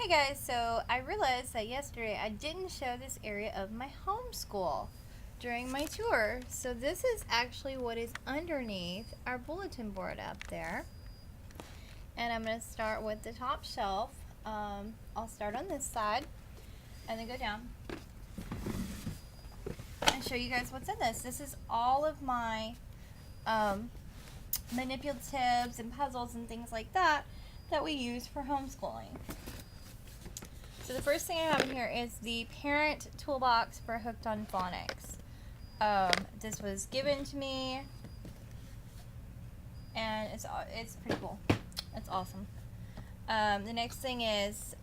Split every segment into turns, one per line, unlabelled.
Hey guys, so I realized that yesterday I didn't show this area of my homeschool during my tour. So this is actually what is underneath our bulletin board up there. And I'm going to start with the top shelf. I'll start on this side and then go down and show you guys what's in this. This is all of my manipulatives and puzzles and things like that that we use for homeschooling. So the first thing I have in here is the parent toolbox for Hooked on Phonics. This was given to me, and it's pretty cool. It's awesome. The next thing is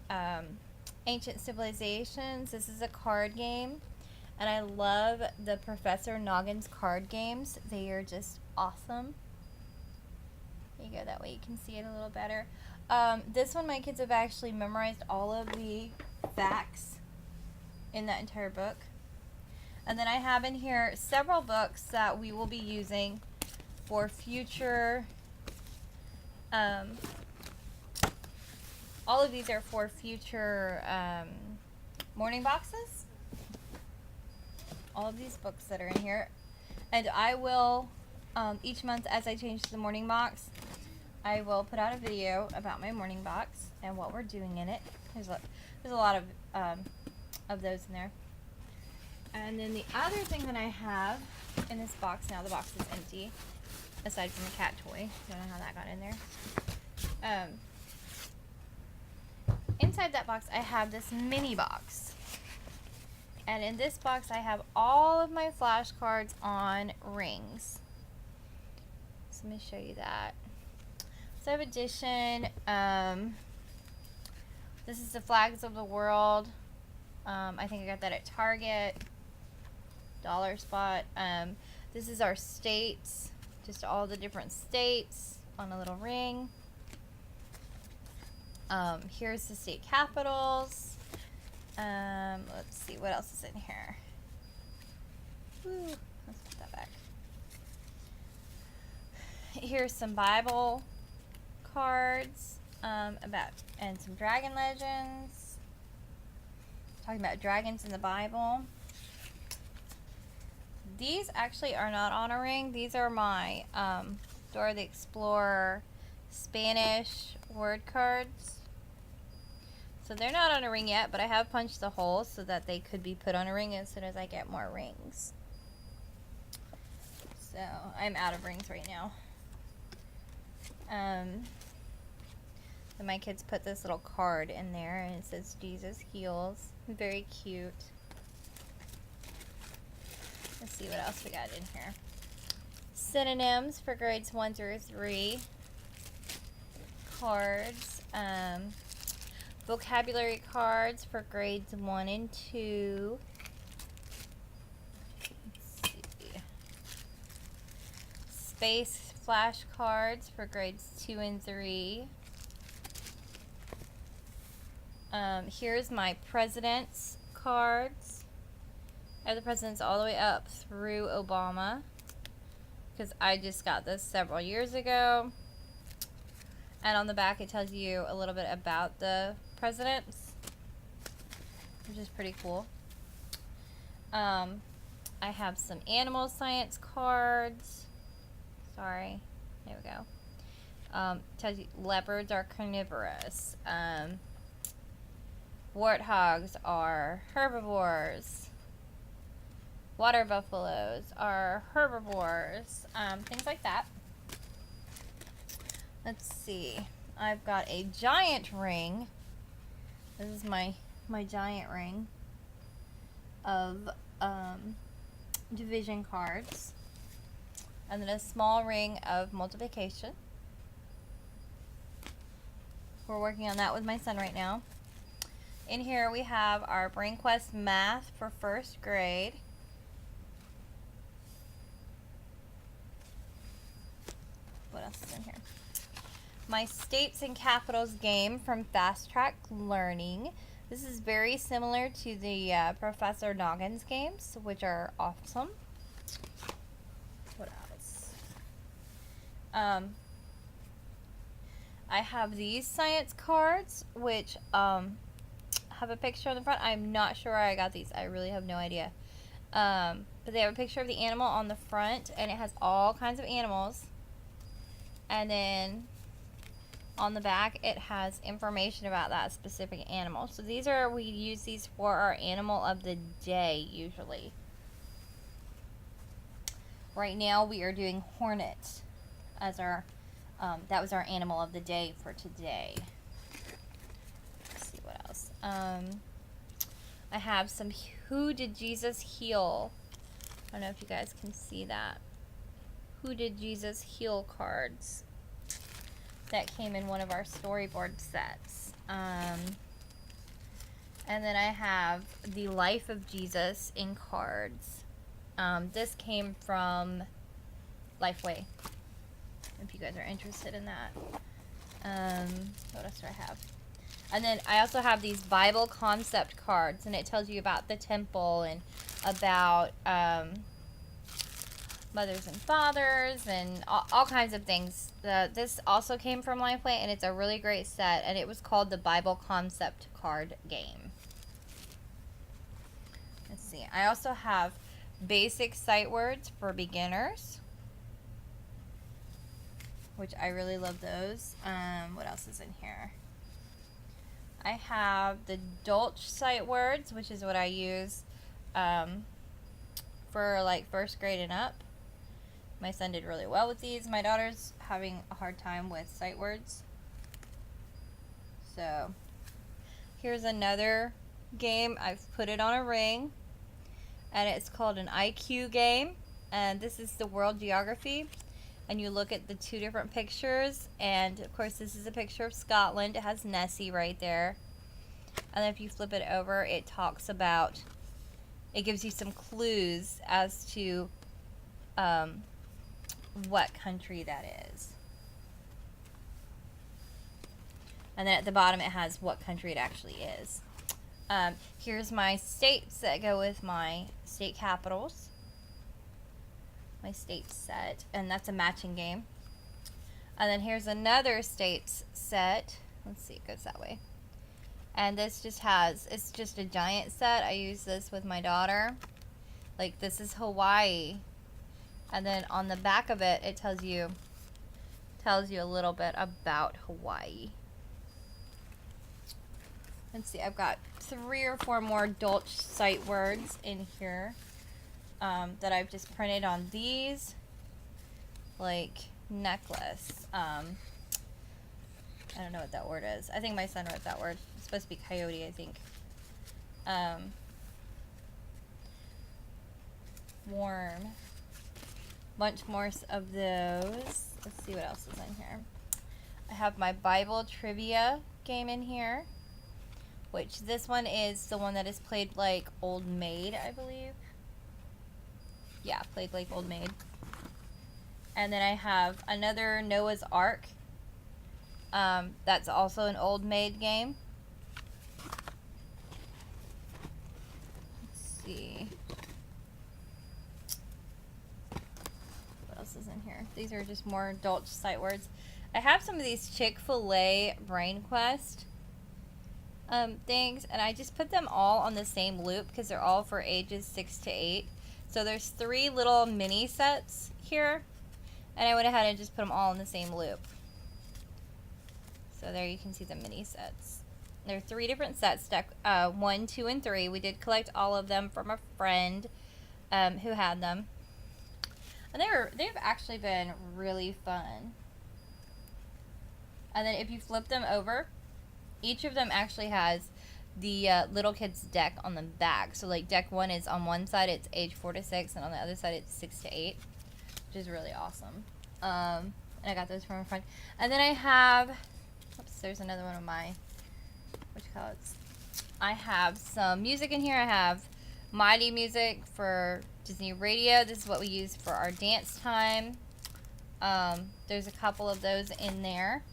Ancient Civilizations. This is a card game, and I love the Professor Noggins card games. They are just awesome. There you go, that way you can see it a little better. This one, my kids have actually memorized all of the facts in that entire book. And then I have in here several books that we will be using for future, all of these are for future morning boxes. All of these books that are in here. And I will, each month as I change to the morning box, I will put out a video about my morning box and what we're doing in it. There's a lot of those in there. And then the other thing that I have in this box, now the box is empty, aside from the cat toy. Don't know how that got in there. Inside that box I have this mini box. And in this box I have all of my flashcards on rings. So let me show you that. So I have edition. This is the flags of the world. I think I got that at Target. Dollar Spot. This is our states. Just all the different states on a little ring. Here's the state capitals. Let's see what else is in here. Ooh, let's put that back. Here's some Bible cards and some dragon legends. Talking about dragons in the Bible. These actually are not on a ring. These are my Dora the Explorer Spanish word cards. So they're not on a ring yet, but I have punched the holes so that they could be put on a ring as soon as I get more rings. So I'm out of rings right now. And my kids put this little card in there and it says Jesus heals. Very cute. Let's see what else we got in here. Synonyms for grades 1 through 3. Cards. Vocabulary cards for grades 1 and 2. Let's see. Space flashcards for grades 2 and 3. Here's my president's cards. I have the presidents all the way up through Obama, because I just got this several years ago. And on the back it tells you a little bit about the presidents, which is pretty cool. I have some animal science cards. Sorry, there we go. Tells you leopards are carnivorous. Warthogs are herbivores. Water buffaloes are herbivores. Things like that. Let's see. I've got a giant ring. This is my giant ring of division cards. And then a small ring of multiplication. We're working on that with my son right now. In here we have our Brain Quest Math for first grade. What else is in here? My States and Capitals game from Fast Track Learning. This is very similar to the Professor Noggins games, which are awesome. What else? I have these science cards, which have a picture on the front. I'm not sure where I got these. I really have no idea. But they have a picture of the animal on the front, and it has all kinds of animals. And then on the back, it has information about that specific animal. So we use these for our animal of the day, usually. Right now, we are doing hornet as our, that was our animal of the day for today. Let's see what else. I have some Who Did Jesus Heal? I don't know if you guys can see that. Who Did Jesus Heal cards that came in one of our storyboard sets. And then I have the Life of Jesus in cards. This came from Lifeway, if you guys are interested in that. What else do I have? And then I also have these Bible concept cards, and it tells you about the temple and about mothers and fathers and all kinds of things. This also came from Lifeway, and it's a really great set, and it was called the Bible concept card game. Let's see. I also have basic sight words for beginners, which I really love those. What else is in here? I have the Dolch sight words, which is what I use for like first grade and up. My son did really well with these. My daughter's having a hard time with sight words. So here's another game. I've put it on a ring, and it's called an IQ game. And this is the world geography. And you look at the two different pictures, and of course this is a picture of Scotland. It has Nessie right there. And then if you flip it over, it talks about, it gives you some clues as to what country that is. And then at the bottom it has what country it actually is. Here's my states that go with my state capitals. My state set, and that's a matching game. And then here's another states set. Let's see, it goes that way. And this just has, it's just a giant set. I use this with my daughter. Like, this is Hawaii. And then on the back of it, it tells you a little bit about Hawaii. Let's see, I've got 3 or 4 more Dolch sight words in here. That I've just printed on these, like, necklace. I don't know what that word is. I think my son wrote that word. It's supposed to be coyote, I think. Warm. Bunch more of those. Let's see what else is in here. I have my Bible trivia game in here, which this one is the one that is played like Old Maid, I believe. Yeah, played like Old Maid. And then I have another Noah's Ark. That's also an Old Maid game. Let's see. What else is in here? These are just more Dolch sight words. I have some of these Chick-fil-A Brain Quest things, and I just put them all on the same loop because they're all for ages 6 to 8. So there's 3 little mini sets here, and I went ahead and just put them all in the same loop. So there you can see the mini sets. There are 3 different sets, deck 1, 2, and 3. We did collect all of them from a friend who had them, and they've actually been really fun. And then if you flip them over, each of them actually has the little kids deck on the back. So like deck 1 is on one side, it's age 4 to 6, and on the other side it's 6 to 8, which is really awesome. And I got those from a friend. And then I have, oops, there's another one of my, what you call it? I have some music in here. I have Mighty music for Disney Radio. This is what we use for our dance time. There's a couple of those in there.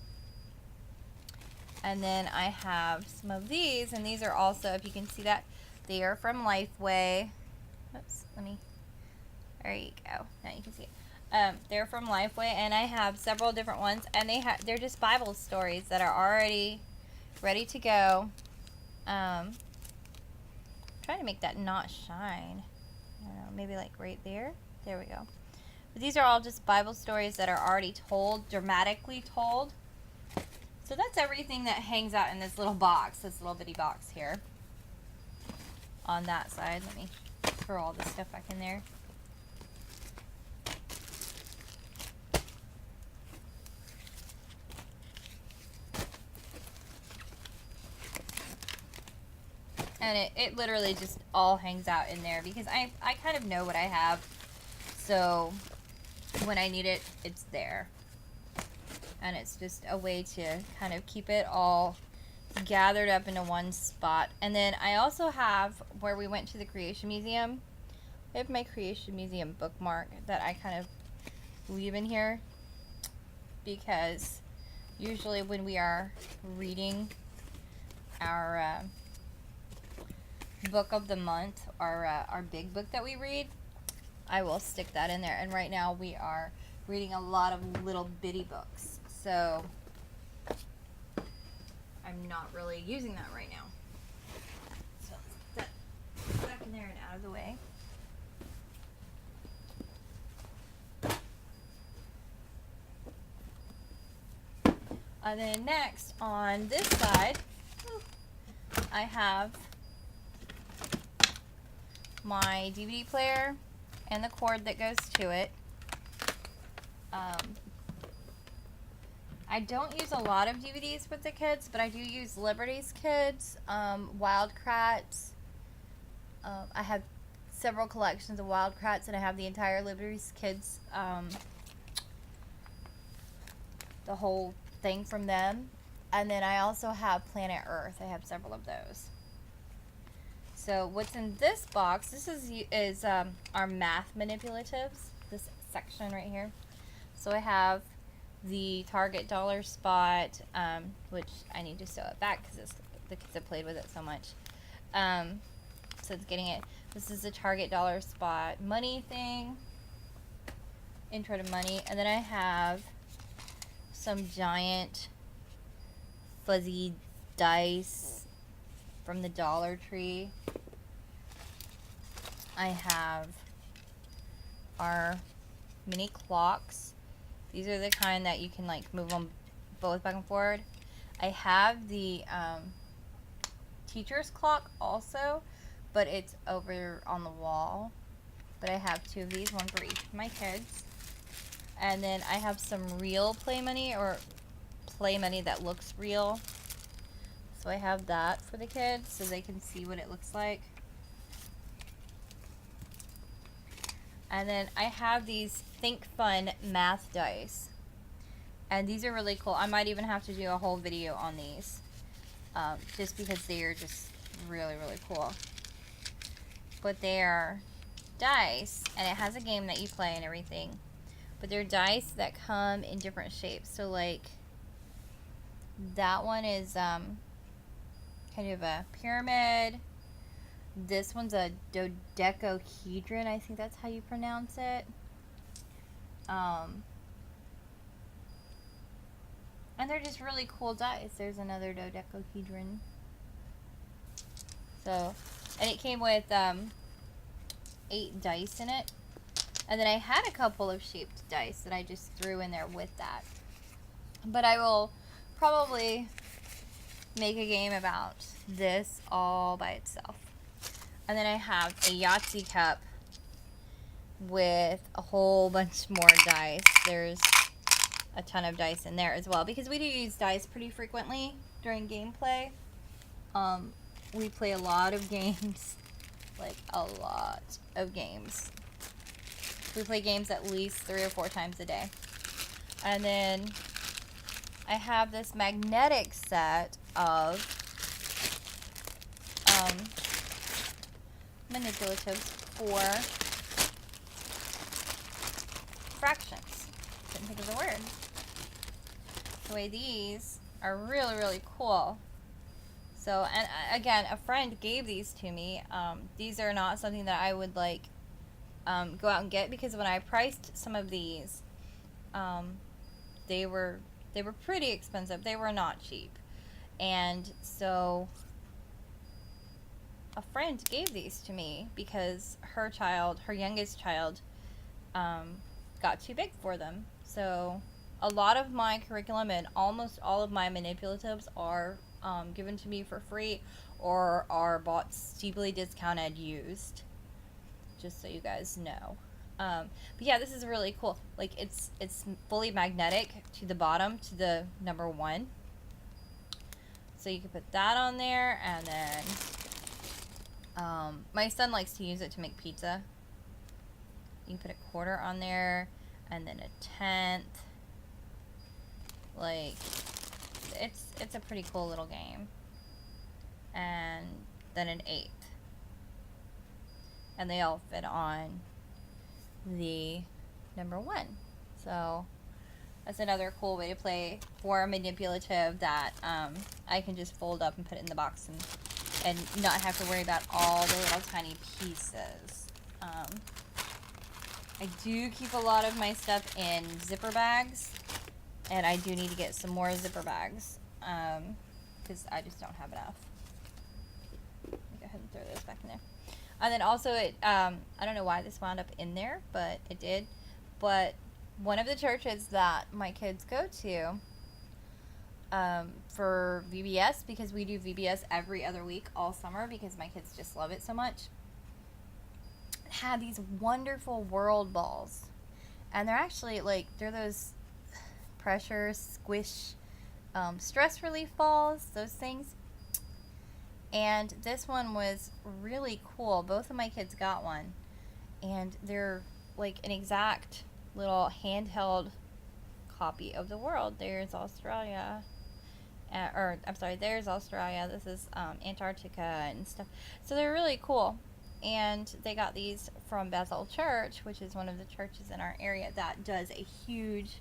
And then I have some of these, and these are also, if you can see that, they are from Lifeway. Oops, there you go. Now you can see it. They're from Lifeway, and I have several different ones, and they're just Bible stories that are already ready to go. Trying to make that not shine. I don't know, maybe like right there. There we go. But these are all just Bible stories that are already told, dramatically told. So that's everything that hangs out in this little box, this little bitty box here. On that side, let me throw all this stuff back in there. And it literally just all hangs out in there because I kind of know what I have. So when I need it, it's there. And it's just a way to kind of keep it all gathered up into one spot. And then I also have, where we went to the Creation Museum, I have my Creation Museum bookmark that I kind of leave in here because usually when we are reading our book of the month, our big book that we read, I will stick that in there. And right now we are reading a lot of little bitty books, so I'm not really using that right now. So let's put that back in there and out of the way. And then next on this side, I have my DVD player and the cord that goes to it. I don't use a lot of DVDs with the kids, but I do use Liberty's Kids, Wild Kratts. I have several collections of Wild Kratts, and I have the entire Liberty's Kids, the whole thing from them. And then I also have Planet Earth. I have several of those. So what's in this box, this is our math manipulatives, this section right here. So I have the Target dollar spot, which I need to sew it back because the kids have played with it so much. So it's getting it. This is the Target dollar spot money thing, intro to money. And then I have some giant fuzzy dice from the Dollar Tree. I have our mini clocks. These are the kind that you can like move them both back and forward. I have the teacher's clock also, but it's over on the wall. But I have two of these, one for each of my kids. And then I have some real play money, or play money that looks real. So I have that for the kids so they can see what it looks like. And then I have these Think Fun math dice. And these are really cool. I might even have to do a whole video on these. Just because they are just really, really cool. But they are dice, and it has a game that you play and everything. But they're dice that come in different shapes. So like, that one is kind of a pyramid. This one's a dodecahedron, I think that's how you pronounce it. And they're just really cool dice. There's another dodecahedron. So, and it came with 8 dice in it. And then I had a couple of shaped dice that I just threw in there with that. But I will probably make a game about this all by itself. And then I have a Yahtzee cup with a whole bunch more dice. There's a ton of dice in there as well, because we do use dice pretty frequently during gameplay. We play a lot of games, like a lot of games. We play games at least 3 or 4 times a day. And then I have this magnetic set of manipulatives for fractions. Couldn't think of the word. The way these are really, really cool. So, and again, a friend gave these to me. These are not something that I would like go out and get, because when I priced some of these, they were pretty expensive. They were not cheap. And so a friend gave these to me because her youngest child, got too big for them. So a lot of my curriculum and almost all of my manipulatives are given to me for free or are bought steeply discounted used, just so you guys know. But yeah, this is really cool. Like, it's fully magnetic to the bottom, to the number 1. So you can put that on there, and then my son likes to use it to make pizza. You can put a quarter on there, and then a tenth. Like, it's a pretty cool little game. And then an eighth. And they all fit on the number 1. So that's another cool way to play for a manipulative that I can just fold up and put it in the box and not have to worry about all the little tiny pieces. I do keep a lot of my stuff in zipper bags, and I do need to get some more zipper bags because I just don't have enough. Let me go ahead and throw those back in there. And then also, I don't know why this wound up in there, but it did. But one of the churches that my kids go to for VBS, because we do VBS every other week all summer because my kids just love it so much, had these wonderful world balls. And they're actually, like, they're those pressure, squish, stress relief balls, those things. And this one was really cool. Both of my kids got one. And they're like an exact little handheld copy of the world. There's Australia. There's Australia. This is Antarctica and stuff. So they're really cool. And they got these from Bethel Church, which is one of the churches in our area that does a huge,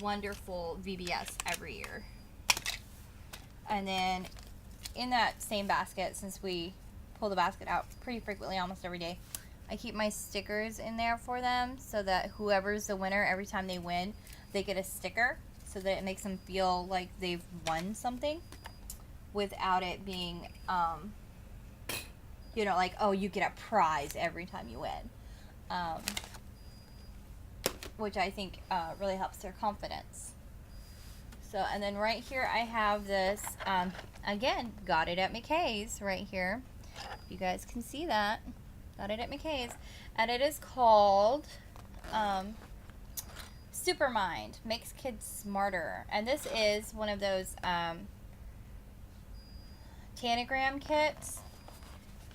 wonderful VBS every year. And then in that same basket, since we pull the basket out pretty frequently, almost every day, I keep my stickers in there for them so that whoever's the winner, every time they win, they get a sticker so that it makes them feel like they've won something without it being, like, oh, you get a prize every time you win. Which I think really helps their confidence. So, and then right here I have this, again, got it at McKay's right here. You guys can see that. Got it at McKay's. And it is called Supermind. Makes kids smarter. And this is one of those tanagram kits.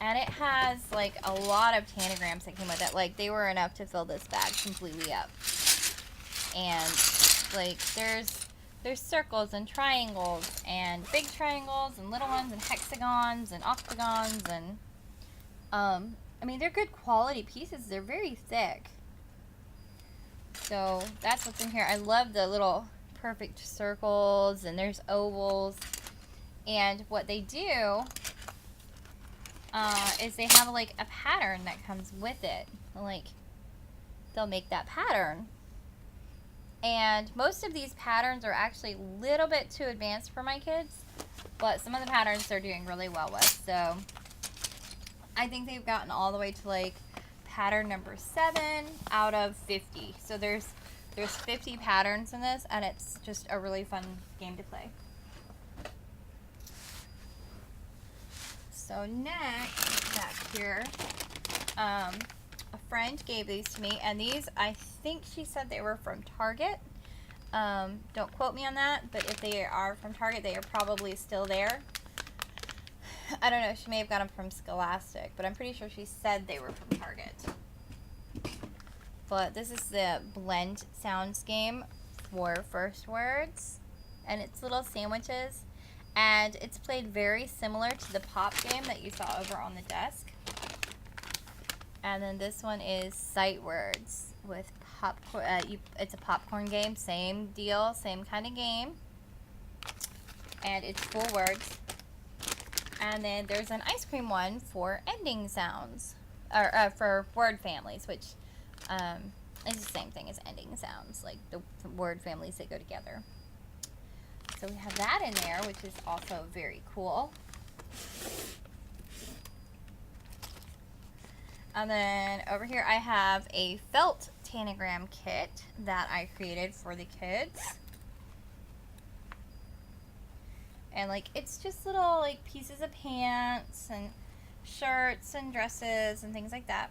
And it has, like, a lot of tanagrams that came with it. Like, they were enough to fill this bag completely up. And, like, there's circles and triangles and big triangles and little ones and hexagons and octagons and I mean, they're good quality pieces. They're very thick. So that's what's in here. I love the little perfect circles, and there's ovals. And what they do is they have like a pattern that comes with it. Like, they'll make that pattern. And most of these patterns are actually a little bit too advanced for my kids, but some of the patterns they're doing really well with. So I think they've gotten all the way to like pattern number 7 out of 50. So there's 50 patterns in this, and it's just a really fun game to play. So next, back here, a friend gave these to me, and these, I think she said they were from Target. Don't quote me on that, but if they are from Target, they are probably still there. I don't know, she may have got them from Scholastic, but I'm pretty sure she said they were from Target. But this is the blend sounds game for first words, and it's little sandwiches, and it's played very similar to the pop game that you saw over on the desk. And then this one is sight words with popcorn. It's a popcorn game, same deal, same kind of game, and it's full words. And then there's an ice cream one for ending sounds, or for word families, which is the same thing as ending sounds, like the word families that go together. So we have that in there, which is also very cool. And then over here I have a felt tanagram kit that I created for the kids. And like it's just little like pieces of pants and shirts and dresses and things like that.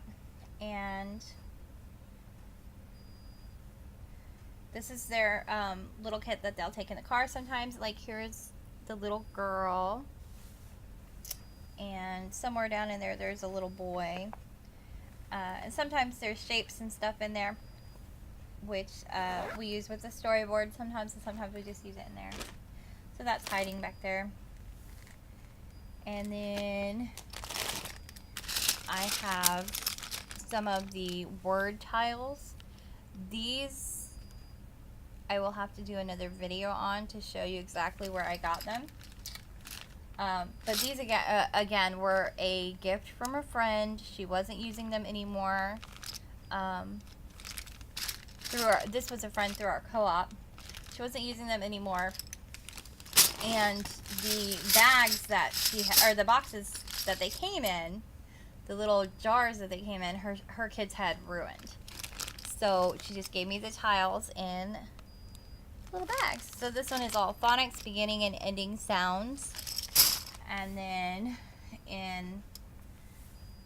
And this is their little kit that they'll take in the car sometimes. Like here's the little girl, and somewhere down in there there's a little boy. And sometimes there's shapes and stuff in there, which we use with the storyboard sometimes, and sometimes we just use it in there. So that's hiding back there. And then I have some of the word tiles. These I will have to do another video on to show you exactly where I got them. But these again were a gift from a friend. She wasn't using them anymore. This was a friend through our co-op. She wasn't using them anymore. And the bags that or the boxes that they came in, the little jars that they came in, her kids had ruined. So she just gave me the tiles in little bags. So this one is all phonics, beginning and ending sounds. And then in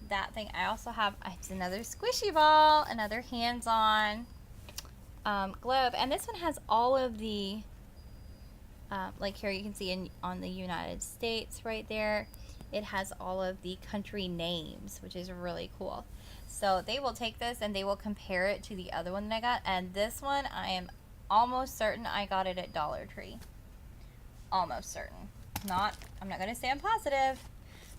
that thing, I also have, it's another squishy ball, another hands-on globe. And this one has all of the, like here you can see on the United States right there, it has all of the country names, which is really cool. So they will take this and they will compare it to the other one that I got. And this one, I am almost certain I got it at Dollar Tree. Almost certain. I'm not going to say I'm positive,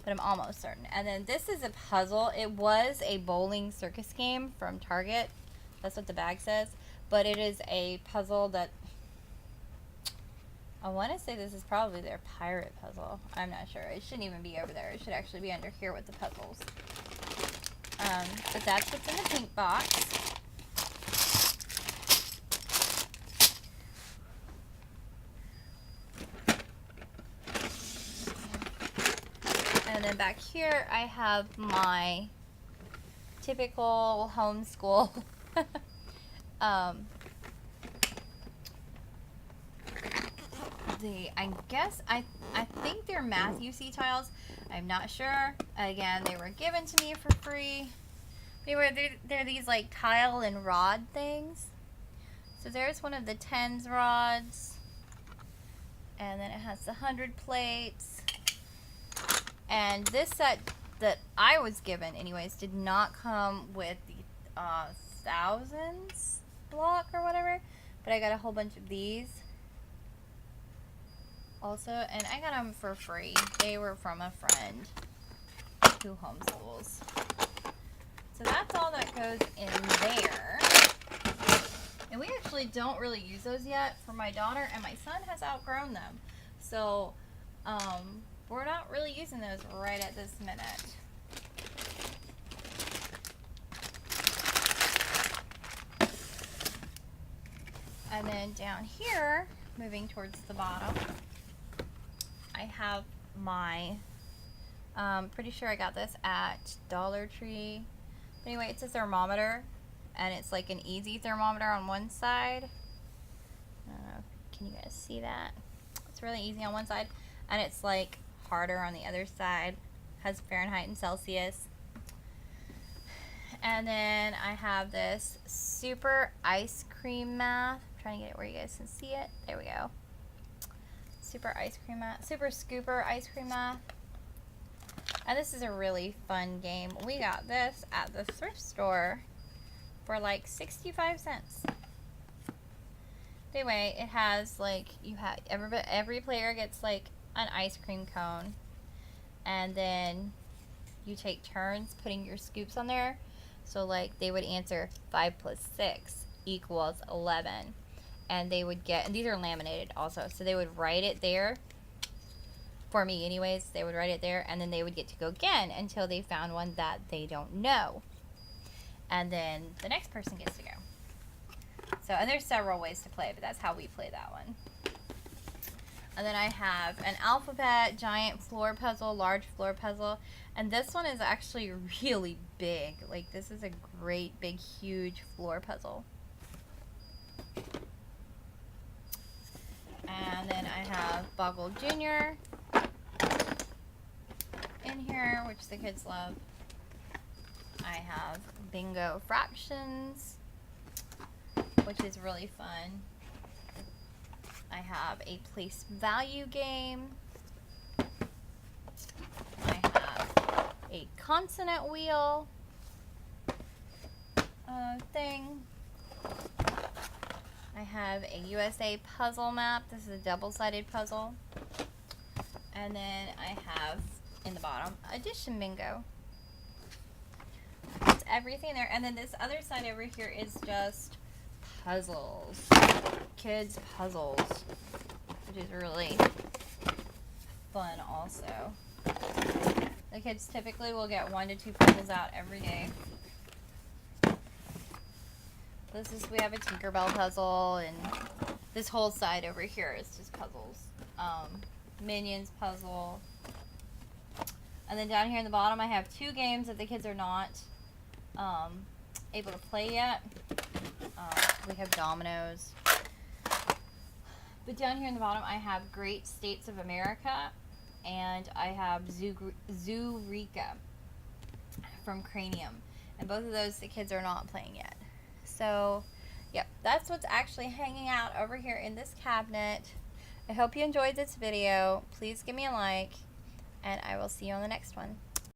but I'm almost certain. And then this is a puzzle. It was a bowling circus game from Target. That's what the bag says. But it is a puzzle that, I want to say this is probably their pirate puzzle. I'm not sure. It shouldn't even be over there. It should actually be under here with the puzzles. But that's what's in the pink box. And then back here I have my typical homeschool I think they're math UC tiles. I'm not sure. Again, they were given to me for free. They're these like tile and rod things. So there's one of the tens rods. And then it has the 100 plates. And this set that I was given anyways did not come with the thousands block or whatever. But I got a whole bunch of these also. And I got them for free. They were from a friend who homeschools. So that's all that goes in there. And we actually don't really use those yet for my daughter, and my son has outgrown them. So, we're not really using those right at this minute. And then down here, moving towards the bottom, I have my, pretty sure I got this at Dollar Tree. Anyway, it's a thermometer, and it's like an easy thermometer on one side. I don't know, can you guys see that? It's really easy on one side, and it's like harder on the other side. Has Fahrenheit and Celsius. And then I have this super ice cream math. I'm trying to get it where you guys can see it. There we go. Super ice cream math. Super scooper ice cream math. And this is a really fun game. We got this at the thrift store for like 65 cents. Anyway, it has like, every player gets like an ice cream cone, and then you take turns putting your scoops on there. So like they would answer 5 plus 6 equals 11, and they would get, and these are laminated also, so they would write it there. For me anyways, they would write it there, and then they would get to go again until they found one that they don't know. And then the next person gets to go. So, and there's several ways to play, but that's how we play that one. And then I have an alphabet, giant floor puzzle, large floor puzzle. And this one is actually really big. Like, this is a great, big, huge floor puzzle. And then I have Boggle Jr. in here, which the kids love. I have Bingo Fractions, which is really fun. I have a place value game. I have a consonant wheel thing. I have a USA puzzle map. This is a double-sided puzzle. And then I have, in the bottom, addition bingo. It's everything there. And then this other side over here is just puzzles. Kids puzzles, which is really fun also. The kids typically will get 1 to 2 puzzles out every day. We have a Tinkerbell puzzle, and this whole side over here is just puzzles. Minions puzzle. And then down here in the bottom I have 2 games that the kids are not able to play yet. We have dominoes. But down here in the bottom I have Great States of America, and I have Zoorika from Cranium. And both of those the kids are not playing yet. So, yep, that's what's actually hanging out over here in this cabinet. I hope you enjoyed this video. Please give me a like, and I will see you on the next one.